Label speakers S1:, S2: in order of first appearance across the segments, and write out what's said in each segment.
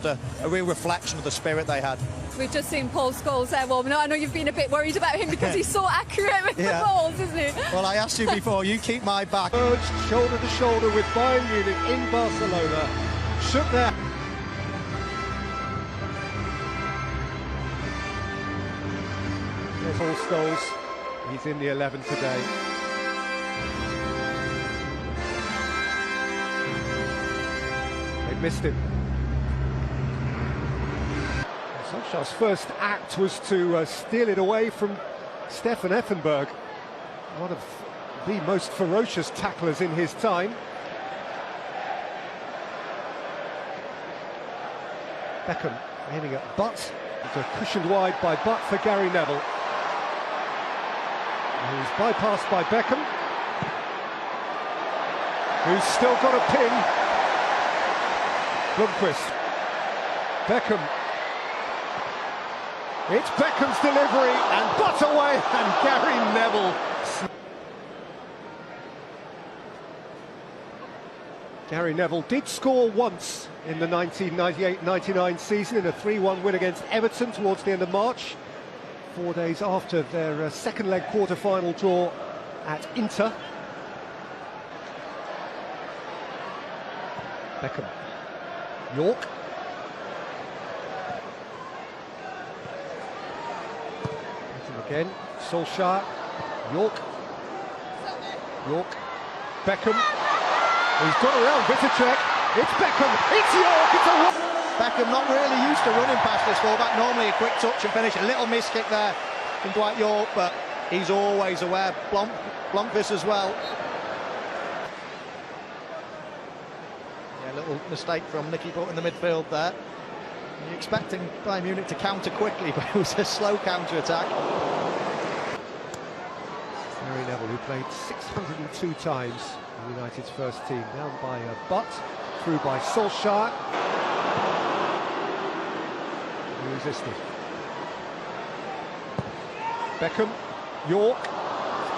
S1: just a real reflection of the spirit they had.
S2: We've just seen Paul Scholes there warming up. I know you've been a bit worried about him because he's so accurate with the balls, isn't he?
S1: Well, I asked you before, you keep my back.
S3: Urged shoulder to shoulder with Bayern Munich in Barcelona. Shook their... There's Paul Scholes. He's in the 11 today. They missed him. Solskjaer's first act was to steal it away from Stefan Effenberg, one of the most ferocious tacklers in his time. Beckham aiming at Butt. It's cushioned wide by Butt for Gary Neville. He's bypassed by Beckham, who's still got a pin. Blomqvist. Beckham. It's Beckham's delivery, and Butt away, and Gary Neville. Gary Neville did score once in the 1998-99 season in a 3-1 win against Everton towards the end of March, 4 days after their second leg quarter-final draw at Inter. Beckham. York. Again, Solskjaer, York, Beckham, he's got around Vittacek, it's Beckham, it's York, it's a...
S1: Beckham not really used to running past this fullback, normally a quick touch and finish, a little miss kick there from Dwight York, but he's always aware, Blomqvist as well. Yeah, a little mistake from Nicky Butt in the midfield there. You're expecting Bayern Munich to counter quickly, but it was a slow counter-attack.
S3: Gary Neville, who played 602 times in United's first team, down by Butt, through by Solskjaer. He resisted. Beckham, York,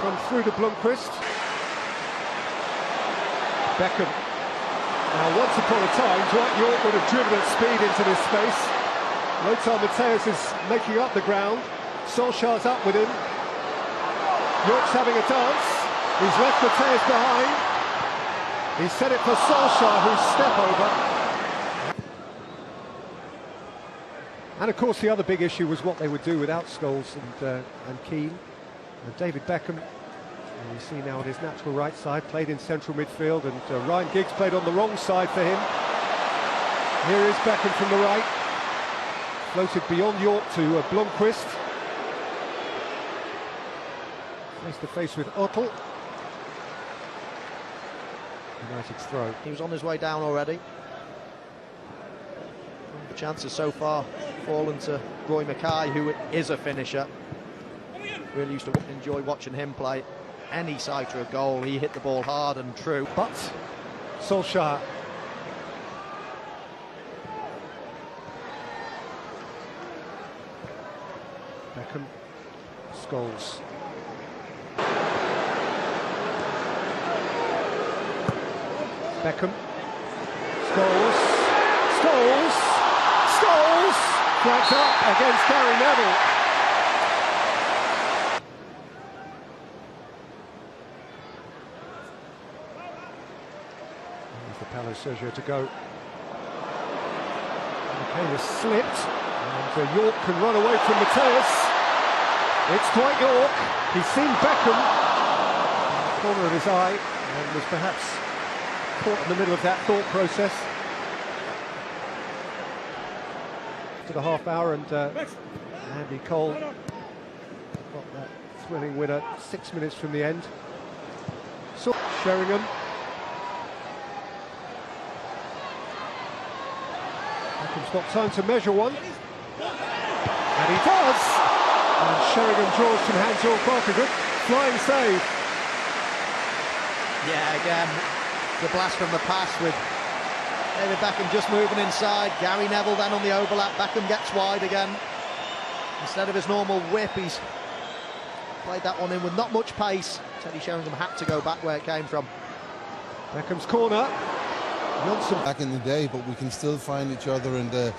S3: come through to Blomqvist. Beckham. Now, once upon a time, Dwight York would have driven at speed into this space. Lothar Matthäus is making up the ground. Solskjaer's up with him. York's having a dance. He's left Matthäus behind. He set it for Solskjaer, who's step over. And of course, the other big issue was what they would do without Scholes and Keane. And David Beckham, you see now on his natural right side, played in central midfield, and Ryan Giggs played on the wrong side for him. Here is Beckham from the right, floated beyond York to Blomqvist. Face to face with Ottel. United's throw.
S1: He was on his way down already. The chances so far fallen to Roy Mackay, who is a finisher. Really used to enjoy watching him play. Any side to a goal, he hit the ball hard and true.
S3: But Solskjaer. Beckham. Scholes. Beckham. Scholes. Flags up against Gary Neville. For Paulo Sergio to go. Okay, was slipped, and York can run away from Matthäus. It's Dwight York. He's seen Beckham in the corner of his eye and was perhaps caught in the middle of that thought process. To the half hour, and Andy Cole got that thrilling winner 6 minutes from the end. So Sheringham. Beckham's got time to measure one, and he does. And Sheringham draws from Hans-Jörg Barker. Flying save.
S1: Yeah, again, the blast from the pass with David Beckham just moving inside. Gary Neville then on the overlap. Beckham gets wide again. Instead of his normal whip, he's played that one in with not much pace. Teddy Sheringham had to go back where it came from.
S3: Beckham's corner. Johnson
S4: back in the day, but we can still find each other, and the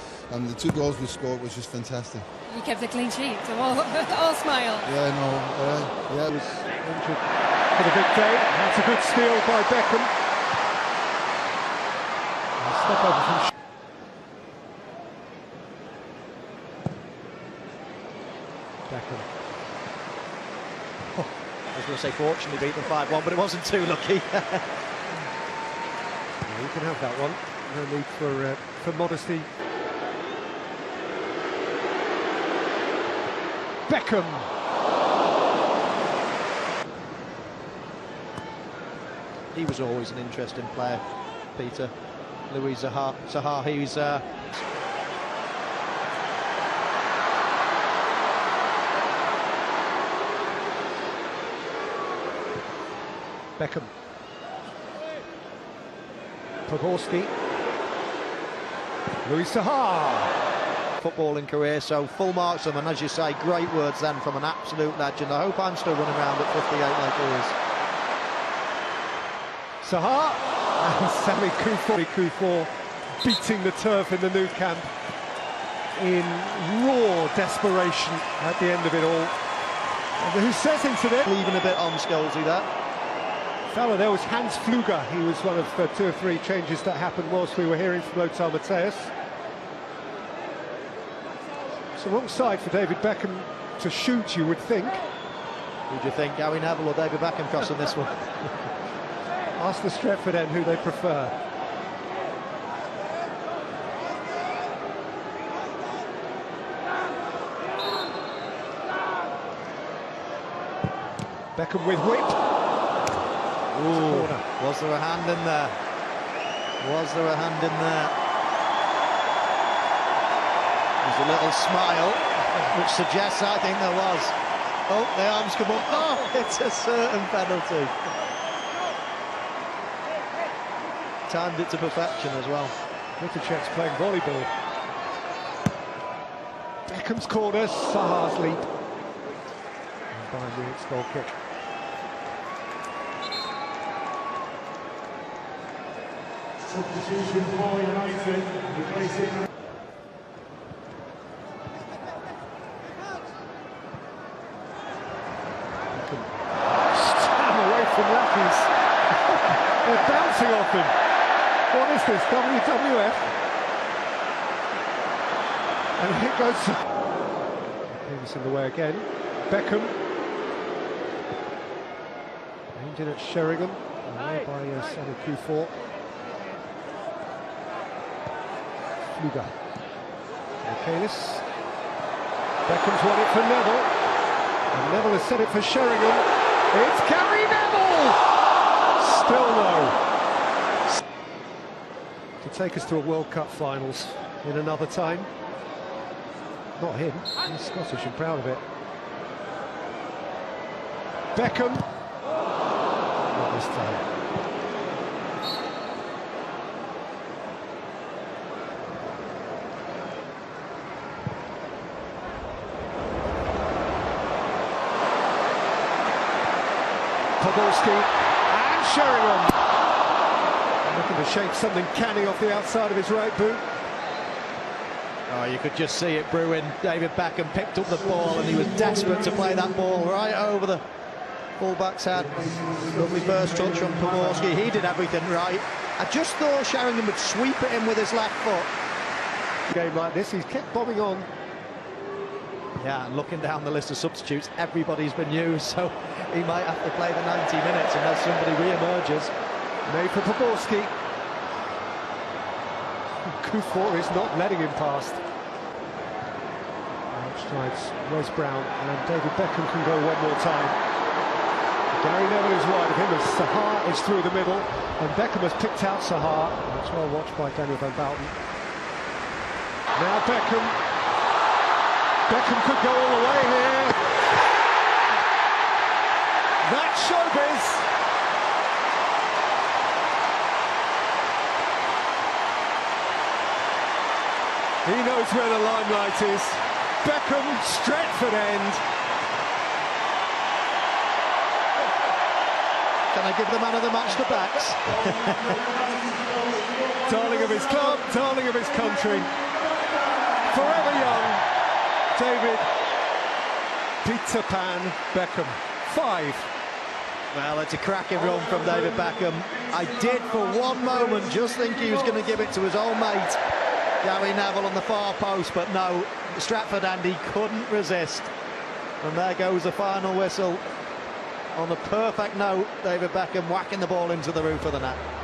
S4: 2 goals we scored was just fantastic.
S2: You kept a clean sheet, so all smile.
S4: Yeah, no, yeah.
S3: was injured for the big day. That's a good steal by Beckham. Step over from Beckham.
S1: I was going to say fortunately beat them 5-1, but it wasn't too lucky.
S3: You can have that one. No need for modesty. Beckham.
S1: He was always an interesting player, Peter. Louis Zaha, he's...
S3: Beckham. Podolski. Louis Zaha.
S1: Footballing career, so full marks to him, and as you say, great words then from an absolute legend. I hope I'm still running around at 58 like he is.
S3: Zaha and Sami Kuffour beating the turf in the Nou Camp in raw desperation at the end of it all. And who says into it?
S1: Leaving a bit on Skilsy there.
S3: Fella, there was Hans Pfluger. He was one of 2 or 3 changes that happened whilst we were hearing from Lothar Matthäus. It's the wrong side for David Beckham to shoot, you would think.
S1: Who do you think, Gary Neville or David Beckham crossing this one?
S3: Ask the Stretford end who they prefer. Beckham with whip.
S1: Ooh, was there a hand in there? Was there a hand in there? There's a little smile, which suggests I think there was. Oh, the arms come up. Oh, it's a certain penalty. Timed it to perfection as well.
S3: Vitacek's playing volleyball. Beckham's corner, Zaha's leap. And Bayern Munich's goal kick.
S5: Substitution for United, replacing...
S3: Stand away from lackeys. They're bouncing off him. What is this, WWF? And here goes... He's in the way again. Beckham. Aimed in at Sheringham. Away by Sami Kuffour. Pfluger. Michaelis. Beckham's won it for Neville. And Neville has set it for Sheringham. It's Gary Neville! Still no. To take us to a World Cup finals in another time. Not him, he's Scottish and proud of it. Beckham. Not this time. Podolski and Sheringham. Looking to shape something canny off the outside of his right boot.
S1: Oh, you could just see it brewing. David Beckham picked up the ball and he was desperate to play that ball right over the full-back's head. Lovely first touch from Podolski. He did everything right. I just thought Sheringham would sweep it in with his left foot.
S3: A game like this, he's kept bobbing on.
S1: Yeah, and looking down the list of substitutes, everybody's been used, so he might have to play the 90 minutes unless somebody re-emerges.
S3: Made for Podolski. Kuffour is not letting him past. Outside's Wes Brown, and David Beckham can go one more time. Gary Neville is wide of him as Zaha is through the middle, and Beckham has picked out Zaha. That's well watched by Daniel Van Bouten. Now Beckham. Beckham could go all the way here. That's showbiz. He knows where the limelight is. Beckham, Stretford end.
S1: Can I give the man of the match to Bax?
S3: Darling of his club, darling of his country. Forever young, David Peter Pan Beckham. 5.
S1: Well, it's a cracking run from David Beckham. I did for one moment just think he was going to give it to his old mate Gary Neville on the far post, but no, Stratford Andy couldn't resist. And there goes the final whistle. On the perfect note, David Beckham whacking the ball into the roof of the net.